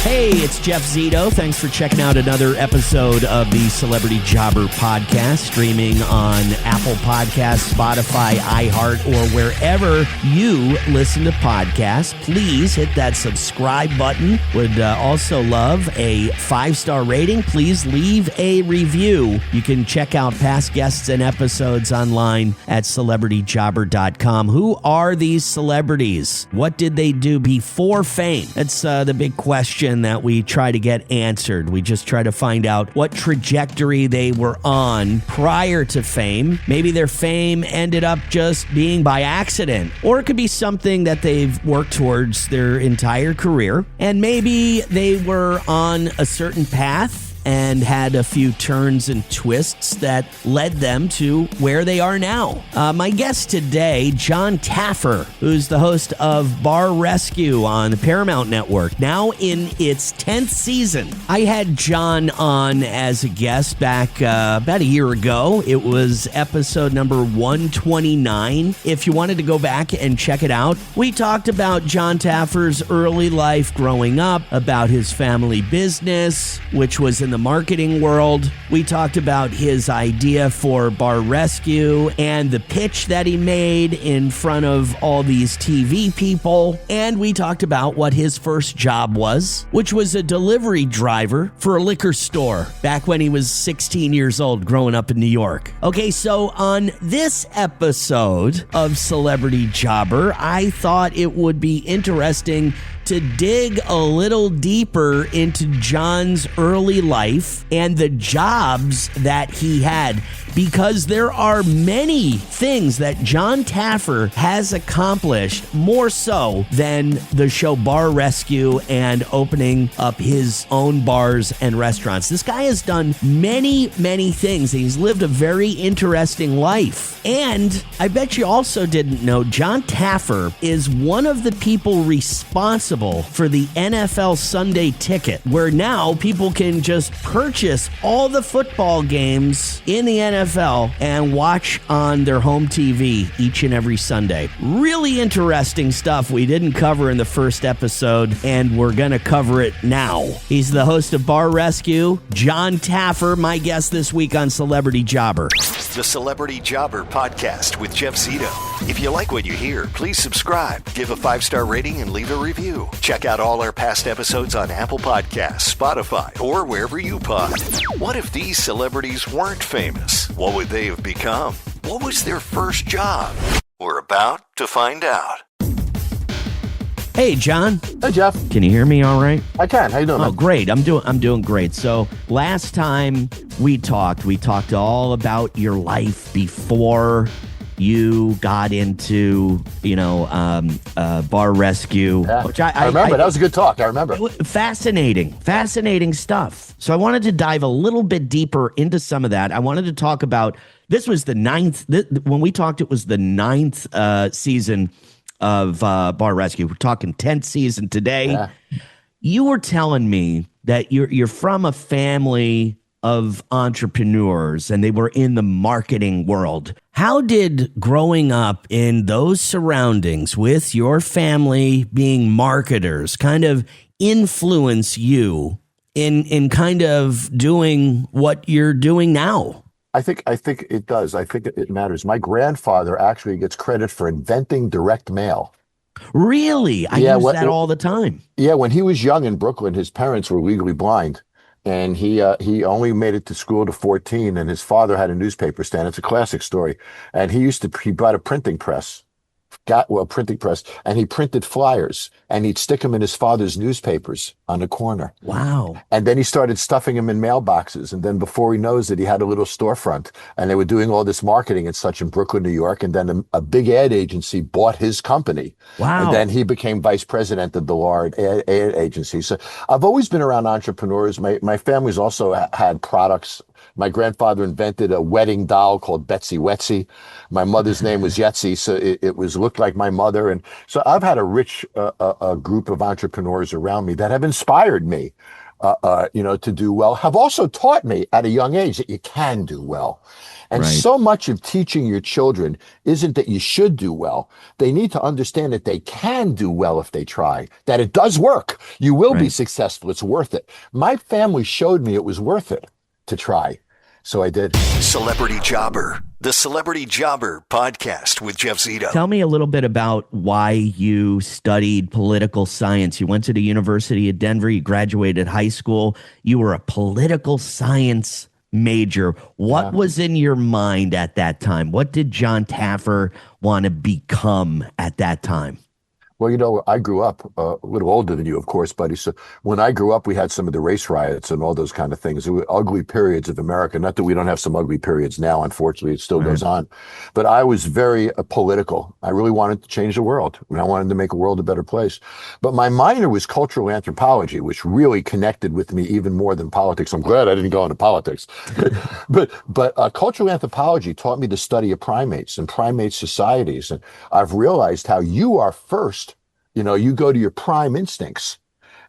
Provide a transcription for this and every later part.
Hey, it's Jeff Zito. Thanks for checking out another episode of the Celebrity Jobber podcast, streaming on Apple Podcasts, Spotify, iHeart, or wherever you listen to podcasts. Please hit that subscribe button. Would also love a 5-star rating. Please leave a review. You can check out past guests and episodes online at celebrityjobber.com. Who are these celebrities? What did they do before fame? That's the big question that we try to get answered. We just try to find out what trajectory they were on prior to fame. Maybe their fame ended up just being by accident, or it could be something that they've worked towards their entire career, and maybe they were on a certain path and had a few turns and twists that led them to where they are now. My guest today, Jon Taffer, who's the host of Bar Rescue on the Paramount Network, now in its 10th season. I had Jon on as a guest back about a year ago. It was episode number 129. If you wanted to go back and check it out, we talked about Jon Taffer's early life growing up, about his family business, which was in the marketing world. We talked about his idea for Bar Rescue and the pitch that he made in front of all these TV people. And we talked about what his first job was, which was a delivery driver for a liquor store back when he was 16 years old, growing up in New York. Okay, so on this episode of Celebrity Jobber, I thought it would be interesting to dig a little deeper into Jon's early life and the jobs that he had, because there are many things that Jon Taffer has accomplished, more so than the show Bar Rescue and opening up his own bars and restaurants. This guy has done many, many things. He's lived a very interesting life. And I bet you also didn't know Jon Taffer is one of the people responsible for the NFL Sunday Ticket, where now people can just purchase all the football games in the NFL and watch on their home TV each and every Sunday. Really interesting stuff we didn't cover in the first episode, and we're going to cover it now. He's the host of Bar Rescue, Jon Taffer, my guest this week on Celebrity Jobber. The Celebrity Jobber podcast with Jeff Zito. If you like what you hear, please subscribe, give a 5-star rating, and leave a review. Check out all our past episodes on Apple Podcasts, Spotify, or wherever you pod. What if these celebrities weren't famous? What would they have become? What was their first job? We're about to find out. Hey, Jon. Hey, Jeff. Can you hear me all right? I can. How you doing, man? Oh, great. I'm doing great. So last time we talked all about your life before you got into, Bar Rescue. Yeah. Which I remember. That was a good talk. I remember. Fascinating stuff. So I wanted to dive a little bit deeper into some of that. I wanted to talk about, this was the 9th, when we talked, it was the 9th season of Bar Rescue. We're talking 10th season today. Yeah. You were telling me that you're from a family of entrepreneurs and they were in the marketing world. How did growing up in those surroundings with your family being marketers kind of influence you in kind of doing what you're doing now? I think it does. I think it matters. My grandfather actually gets credit for inventing direct mail. Really? I use that all the time. Yeah, when he was young in Brooklyn, his parents were legally blind. And he only made it to school to 14, and his father had a newspaper stand. It's a classic story. And he bought a printing press. And he printed flyers, and he'd stick them in his father's newspapers on the corner. Wow. And then he started stuffing them in mailboxes. And then before he knows it, he had a little storefront, and they were doing all this marketing and such in Brooklyn, New York. And then a big ad agency bought his company. Wow. And then he became vice president of the large ad agency. So I've always been around entrepreneurs. My family's also had products. My grandfather invented a wedding doll called Betsy Wetsy. My mother's name was Yetsy, so it looked like my mother. And so I've had a rich a group of entrepreneurs around me that have inspired me. to do well, have also taught me at a young age that you can do well. And Right. so much of teaching your children isn't that you should do well. They need to understand that they can do well if they try, that it does work. You will be Right. successful. It's worth it. My family showed me it was worth it to try. So I did. Celebrity Jobber, the Celebrity Jobber podcast with Jeff Zito. Tell me a little bit about why you studied political science. You went to the University of Denver. You graduated high school. You were a political science major. What was in your mind at that time? What did Jon Taffer want to become at that time? Well, I grew up a little older than you, of course, buddy. So when I grew up, we had some of the race riots and all those kind of things. It were ugly periods of America. Not that we don't have some ugly periods now. Unfortunately, it still goes on. But I was very political. I really wanted to change the world. I wanted to make the world a better place. But my minor was cultural anthropology, which really connected with me even more than politics. I'm glad I didn't go into politics. but cultural anthropology taught me the study of primates and primate societies. And I've realized how you are first. You go to your prime instincts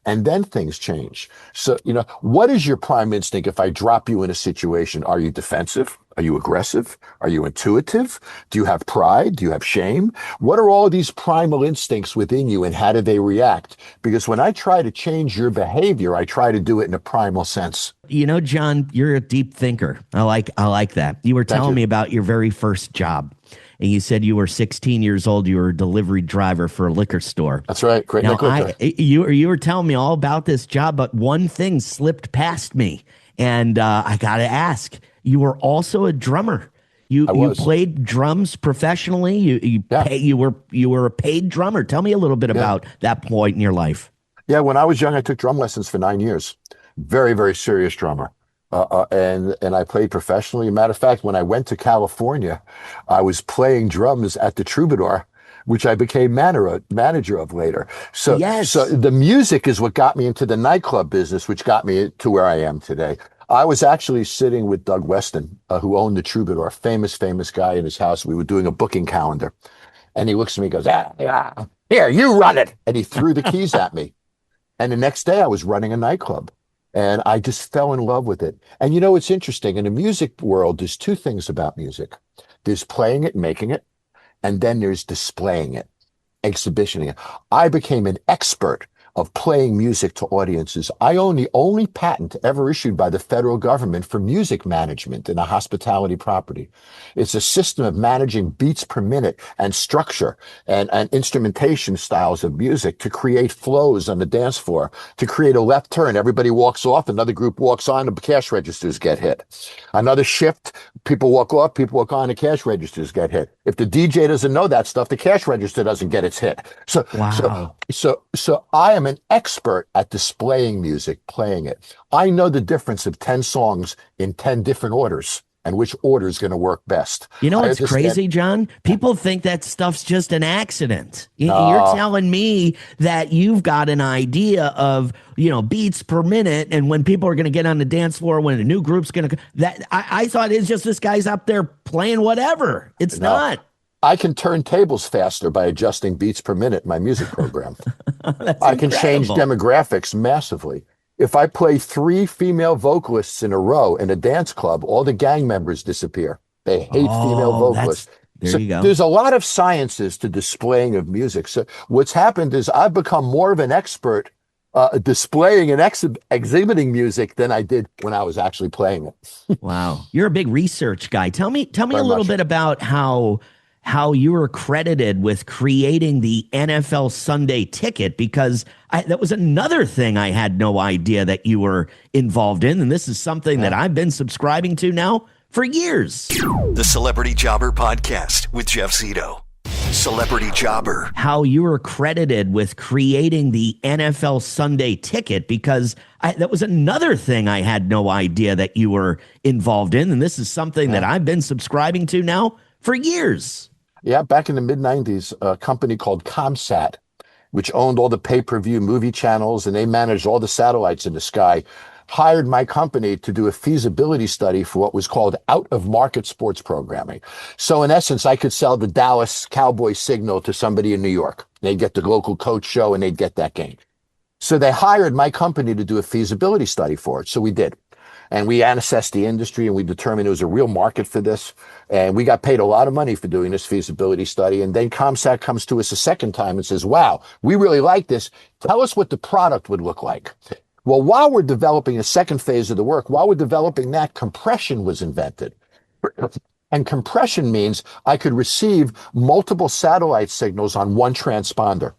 and then things change. So, what is your prime instinct if I drop you in a situation? Are you defensive? Are you aggressive? Are you intuitive? Do you have pride? Do you have shame? What are all these primal instincts within you and how do they react? Because when I try to change your behavior, I try to do it in a primal sense. John, you're a deep thinker. I like that. You were telling me about your very first job. And you said you were 16 years old. You were a delivery driver for a liquor store. That's right. Great. Now, you were telling me all about this job, but one thing slipped past me, and I got to ask. You were also a drummer. You played drums professionally. You were a paid drummer. Tell me a little bit about that point in your life. Yeah, when I was young, I took drum lessons for 9 years. Very, very serious drummer. And I played professionally. Matter of fact, when I went to California, I was playing drums at the Troubadour, which I became manager of later. So the music is what got me into the nightclub business, which got me to where I am today. I was actually sitting with Doug Weston, who owned the Troubadour, famous guy in his house. We were doing a booking calendar. And he looks at me and goes, here, you run it. And he threw the keys at me. And the next day I was running a nightclub. And I just fell in love with it. And it's interesting. In the music world, there's two things about music. There's playing it, making it, and then there's displaying it, exhibitioning it. I became an expert of playing music to audiences. I own the only patent ever issued by the federal government for music management in a hospitality property. It's a system of managing beats per minute and structure and instrumentation styles of music to create flows on the dance floor, to create a left turn. Everybody walks off, another group walks on, the cash registers get hit. Another shift, people walk off, people walk on, the cash registers get hit. If the DJ doesn't know that stuff, the cash register doesn't get its hit. So I am an expert at displaying music, playing it. I know the difference of 10 songs in 10 different orders and which order is going to work best. What's crazy, John? People think that stuff's just an accident. You're telling me that you've got an idea of, beats per minute, and when people are going to get on the dance floor, when a new group's going to, I thought it's just this guy's up there playing whatever. It's not. I can turn tables faster by adjusting beats per minute in my music program. I can change demographics massively. If I play 3 female vocalists in a row in a dance club, all the gang members disappear. They hate female vocalists. There you go. There's a lot of sciences to displaying of music. So what's happened is I've become more of an expert displaying and exhibiting music than I did when I was actually playing it. Wow. You're a big research guy. Tell me a little bit about how you were credited with creating the NFL Sunday Ticket, because that was another thing I had no idea that you were involved in. And this is something that I've been subscribing to now for years. The Celebrity Jobber Podcast with Jeff Zito. Celebrity Jobber. How you were credited with creating the NFL Sunday Ticket, because that was another thing I had no idea that you were involved in. And this is something that I've been subscribing to now for years. Yeah, back in the mid-90s, a company called ComSat, which owned all the pay-per-view movie channels, and they managed all the satellites in the sky, hired my company to do a feasibility study for what was called out-of-market sports programming. So in essence, I could sell the Dallas Cowboy signal to somebody in New York. They'd get the local coach show, and they'd get that game. So they hired my company to do a feasibility study for it. So we did. And we assessed the industry and we determined there was a real market for this. And we got paid a lot of money for doing this feasibility study. And then ComSat comes to us a second time and says, wow, we really like this. Tell us what the product would look like. Well, while we're developing the second phase of the work, while we're developing that, compression was invented. And compression means I could receive multiple satellite signals on one transponder.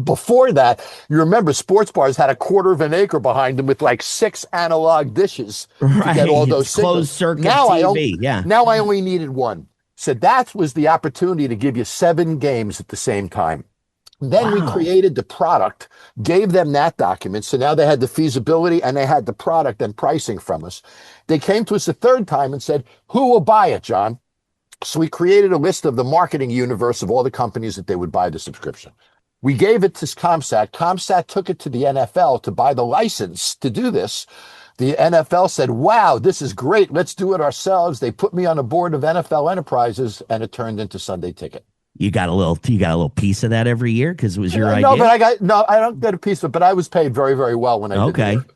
Before that, you remember sports bars had a quarter of an acre behind them with like 6 analog dishes to get all those signals. Closed circuit TV, Now I only needed one. So that was the opportunity to give you 7 games at the same time. Then we created the product, gave them that document. So now they had the feasibility and they had the product and pricing from us. They came to us a third time and said, who will buy it, John? So we created a list of the marketing universe of all the companies that they would buy the subscription. We gave it to ComSat. ComSat took it to the NFL to buy the license to do this. The NFL said, wow, this is great. Let's do it ourselves. They put me on the board of NFL Enterprises, and it turned into Sunday Ticket. You got a little piece of that every year because it was your idea? I don't get a piece of it, but I was paid very, very well when I did it.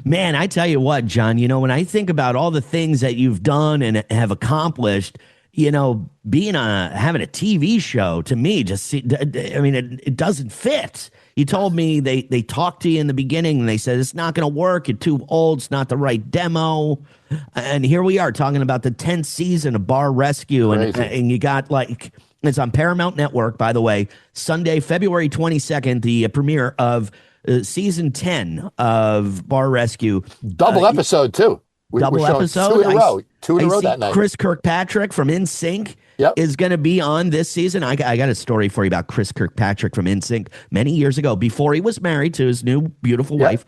Man, I tell you what, John, when I think about all the things that you've done and have accomplished, having a TV show to me it doesn't fit. You told me they talked to you in the beginning and they said, it's not going to work. You're too old. It's not the right demo. And here we are talking about the 10th season of Bar Rescue. And you got it's on Paramount Network, by the way, Sunday, February 22nd, the premiere of season 10 of Bar Rescue. Double episode too. Double episode. 2 in a row. 2 in a row that night. Chris Kirkpatrick from NSYNC is going to be on this season. I got a story for you about Chris Kirkpatrick from NSYNC many years ago, before he was married to his new beautiful wife.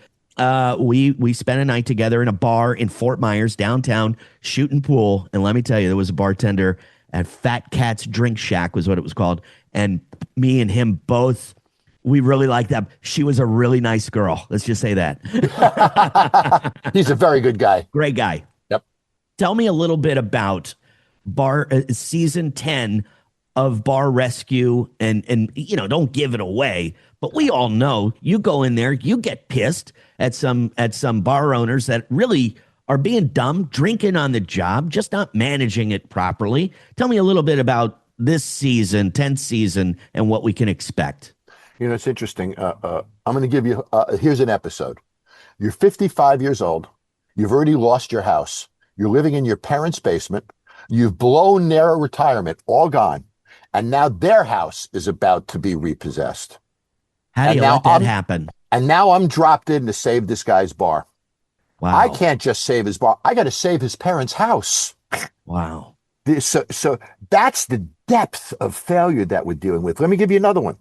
We spent a night together in a bar in Fort Myers downtown shooting pool. And let me tell you, there was a bartender at Fat Cat's Drink Shack was what it was called. And me and him both, we really liked that. She was a really nice girl. Let's just say that. He's a very good guy. Great guy. Yep. Tell me a little bit about season 10 of Bar Rescue and don't give it away, but we all know you go in there, you get pissed at some bar owners that really are being dumb, drinking on the job, just not managing it properly. Tell me a little bit about this season, 10th season, and what we can expect. It's interesting. I'm going to give you, here's an episode. You're 55 years old. You've already lost your house. You're living in your parents' basement. You've blown their retirement, all gone. And now their house is about to be repossessed. How do you let that happen? And now I'm dropped in to save this guy's bar. Wow. I can't just save his bar. I got to save his parents' house. Wow. So that's the depth of failure that we're dealing with. Let me give you another one.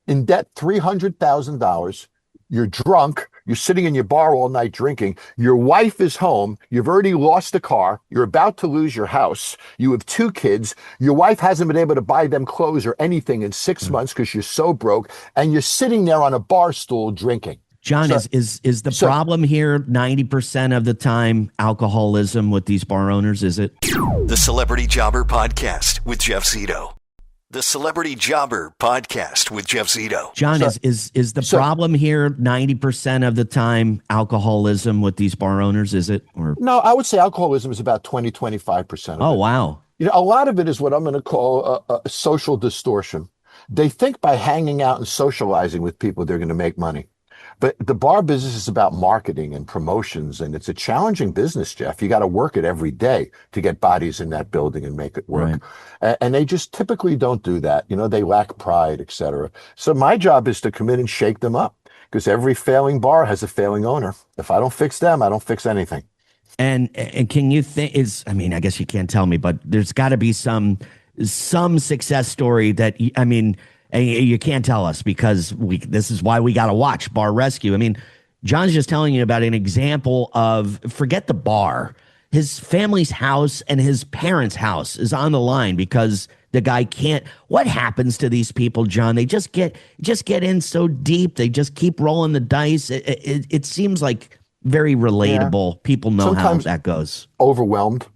In debt, $300,000. You're drunk. You're sitting in your bar all night drinking. Your wife is home. You've already lost a car. You're about to lose your house. You have 2 kids. Your wife hasn't been able to buy them clothes or anything in 6 months because you're so broke. And you're sitting there on a bar stool drinking. John, is the problem here 90% of the time alcoholism with these bar owners? Is it? The Celebrity Jobber Podcast with Jeff Zito. The Celebrity Jobber Podcast with Jeff Zito. John, is the problem here 90% of the time alcoholism with these bar owners? Is it? Or no, I would say alcoholism is about 25% of it. Oh, wow. A lot of it is what I'm going to call a social distortion. They think by hanging out and socializing with people, they're going to make money. But the bar business is about marketing and promotions, and it's a challenging business, Jeff. You got to work it every day to get bodies in that building and make it work. Right. And they just typically don't do that. They lack pride, et cetera. So my job is to come in and shake them up, because every failing bar has a failing owner. If I don't fix them, I don't fix anything. And can you think I guess you can't tell me, but there's got to be some success story that, you can't tell us, because this is why we got to watch Bar Rescue. John's just telling you about an example of, forget the bar, his family's house and his parents' house is on the line because the guy can't. What happens to these people, John? They just get in so deep. They just keep rolling the dice. It seems like very relatable. Yeah. People know sometimes how that goes. Overwhelmed.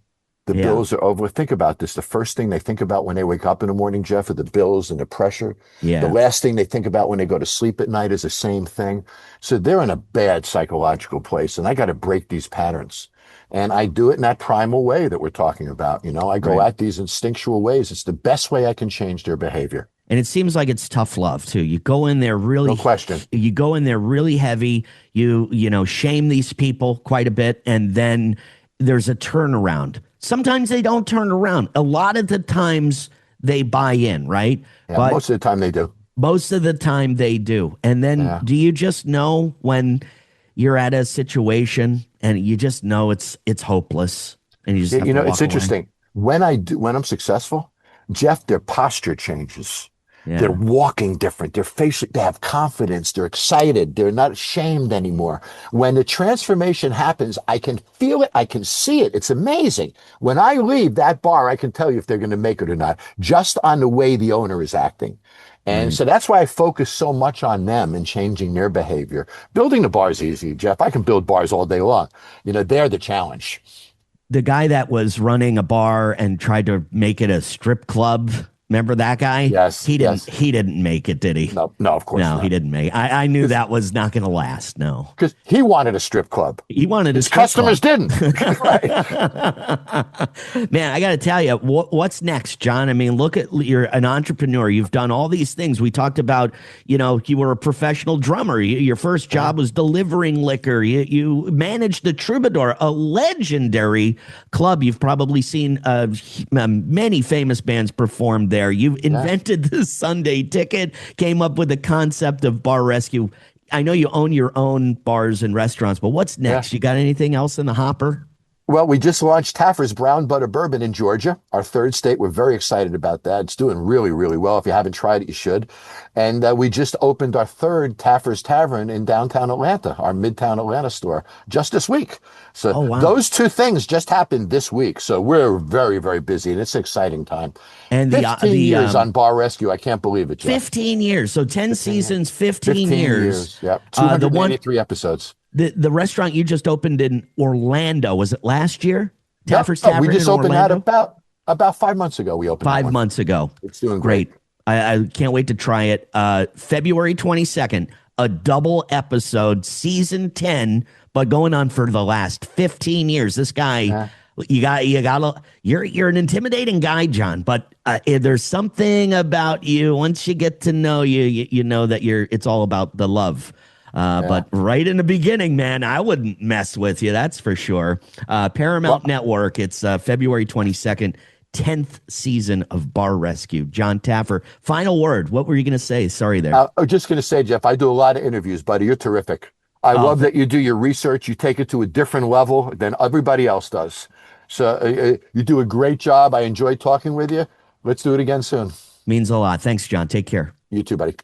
The Yeah. bills are over. Think about this. The first thing they think about when they wake up in the morning, Jeff, are the bills and the pressure. Yeah. The last thing they think about when they go to sleep at night is the same thing. So they're in a bad psychological place, and I got to break these patterns. And I do it in that primal way that we're talking about. I go at these instinctual ways. It's the best way I can change their behavior. And it seems like it's tough love too. You go in there really, No question. You go in there really heavy. You shame these people quite a bit, and then there's a turnaround. Sometimes they don't turn around. A lot of the times they buy in, right? Yeah, but most of the time they do. Most of the time they do. And then do you just know when you're at a situation and you just know it's hopeless, and you just have to walk it's away? interesting. When I'm successful, Jeff, their posture changes. Yeah. They're walking different. They have confidence. They're excited. They're not ashamed anymore. When the transformation happens, I can feel it. I can see it. It's amazing. When I leave that bar, I can tell you if they're going to make it or not, just on the way the owner is acting. And so that's why I focus so much on them and changing their behavior. Building the bar is easy, Jeff. I can build bars all day long. They're the challenge. The guy that was running a bar and tried to make it a strip club. Remember that guy? Yes. He didn't make it, did he? No, of course not. No, he didn't make it. I knew that was not going to last. No. Because he wanted a strip club. He wanted His customers didn't. Right. Man, I got to tell you, what's next, John? I mean, look at, you're an entrepreneur. You've done all these things. We talked about, you were a professional drummer. Your first job was delivering liquor. You managed the Troubadour, a legendary club. You've probably seen many famous bands perform there. You invented the Sunday ticket, came up with the concept of bar rescue. I know you own your own bars and restaurants, but what's next? You got anything else in the hopper? Well, we just launched Taffer's Brown Butter Bourbon in Georgia, our third state. We're very excited about that. It's doing really, really well. If you haven't tried it, you should. And we just opened our third Taffer's Tavern in downtown Atlanta, our Midtown Atlanta store, just this week. So those two things just happened this week. So we're very, very busy, and it's an exciting time. And 15 years on Bar Rescue. I can't believe it, Jeff. 15 years. So 10 seasons, 15 years. Yep. 283 episodes. The restaurant you just opened in Orlando, was it last year? Taffer's Tavern. We just opened that about 5 months ago. We opened 5 months ago. It's doing great. I can't wait to try it. February 22nd, a double episode, season 10, but going on for the last 15 years. This guy, you're an intimidating guy, John, but there's something about you. Once you get to know you know that it's all about the love. But right in the beginning, man, I wouldn't mess with you. That's for sure. Paramount Network. It's February 22nd, 10th season of Bar Rescue. Jon Taffer. Final word. What were you going to say? Sorry there. I was just going to say, Jeff, I do a lot of interviews, buddy. You're terrific. I love that you do your research. You take it to a different level than everybody else does. So you do a great job. I enjoy talking with you. Let's do it again soon. Means a lot. Thanks, John. Take care. You too, buddy.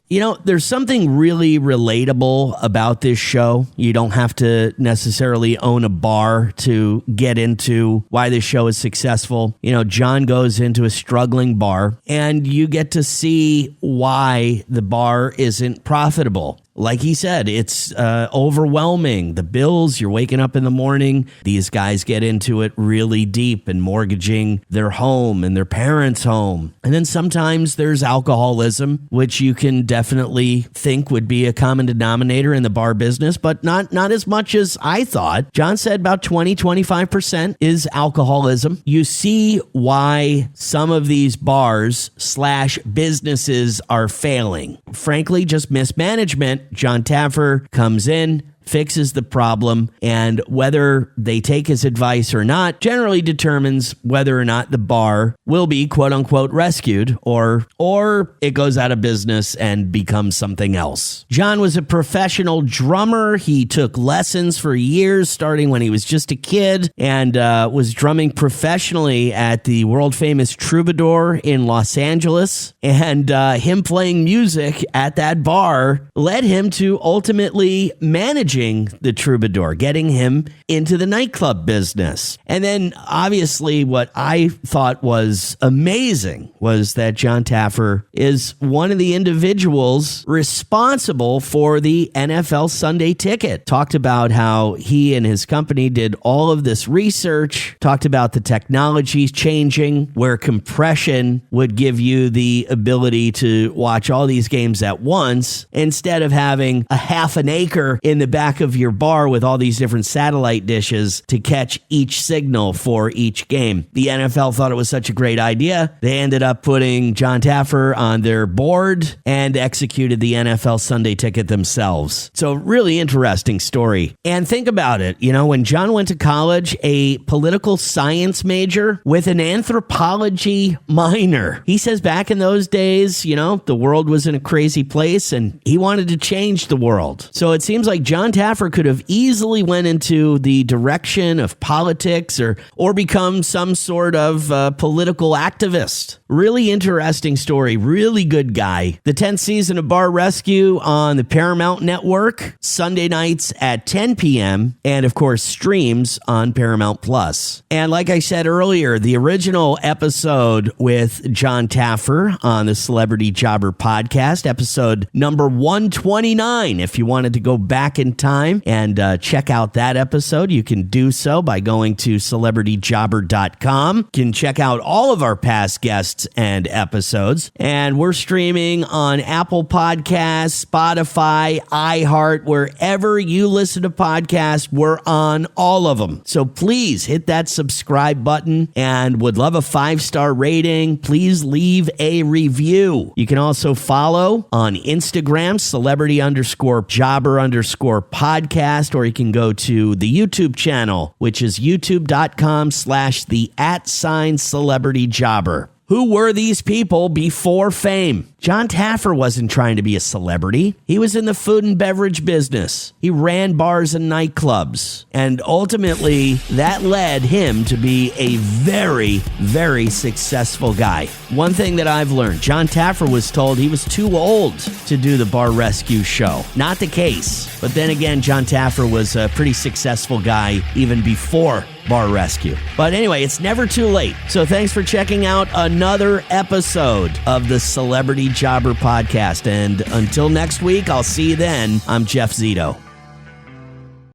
There's something really relatable about this show. You don't have to necessarily own a bar to get into why this show is successful. John goes into a struggling bar, and you get to see why the bar isn't profitable. Like he said, it's overwhelming. The bills, you're waking up in the morning. These guys get into it really deep and mortgaging their home and their parents' home. And then sometimes there's alcoholism, which you can definitely think would be a common denominator in the bar business, but not as much as I thought. John said about 20-25% is alcoholism. You see why some of these bars / businesses are failing. Frankly, just mismanagement. Jon Taffer comes in, fixes the problem, and whether they take his advice or not generally determines whether or not the bar will be quote unquote rescued or it goes out of business and becomes something else. John was a professional drummer. He took lessons for years, starting when he was just a kid, and was drumming professionally at the world famous Troubadour in Los Angeles. And him playing music at that bar led him to ultimately manage changing the troubadour, getting him into the nightclub business. And then obviously what I thought was amazing was that Jon Taffer is one of the individuals responsible for the NFL Sunday Ticket. Talked about how he and his company did all of this research, talked about the technologies changing where compression would give you the ability to watch all these games at once instead of having a half an acre in the back of your bar with all these different satellite dishes to catch each signal for each game. The NFL thought it was such a great idea. They ended up putting Jon Taffer on their board and executed the NFL Sunday Ticket themselves. So really interesting story. And think about it, when Jon went to college, a political science major with an anthropology minor. He says back in those days, the world was in a crazy place and he wanted to change the world. So it seems like Jon Taffer could have easily went into the direction of politics or become some sort of political activist. Really interesting story. Really good guy. The 10th season of Bar Rescue on the Paramount Network, Sunday nights at 10 p.m. and of course streams on Paramount Plus. And like I said earlier, the original episode with Jon Taffer on the Celebrity Jobber podcast, episode number 129. If you wanted to go back in time and check out that episode, you can do so by going to celebrityjobber.com. You can check out all of our past guests and episodes. And we're streaming on Apple Podcasts, Spotify, iHeart, wherever you listen to podcasts, we're on all of them. So please hit that subscribe button and would love a 5-star rating. Please leave a review. You can also follow on Instagram, celebrity_jobber_podcast, or you can go to the YouTube channel, which is youtube.com/the@celebrityjobber. Who were these people before fame? Jon Taffer wasn't trying to be a celebrity. He was in the food and beverage business. He ran bars and nightclubs. And ultimately, that led him to be a very, very successful guy. One thing that I've learned, Jon Taffer was told he was too old to do the Bar Rescue show. Not the case. But then again, Jon Taffer was a pretty successful guy even before Bar Rescue. But anyway, it's never too late. So thanks for checking out another episode of the Celebrity Jobber podcast. And until next week, I'll see you then. I'm Jeff Zito.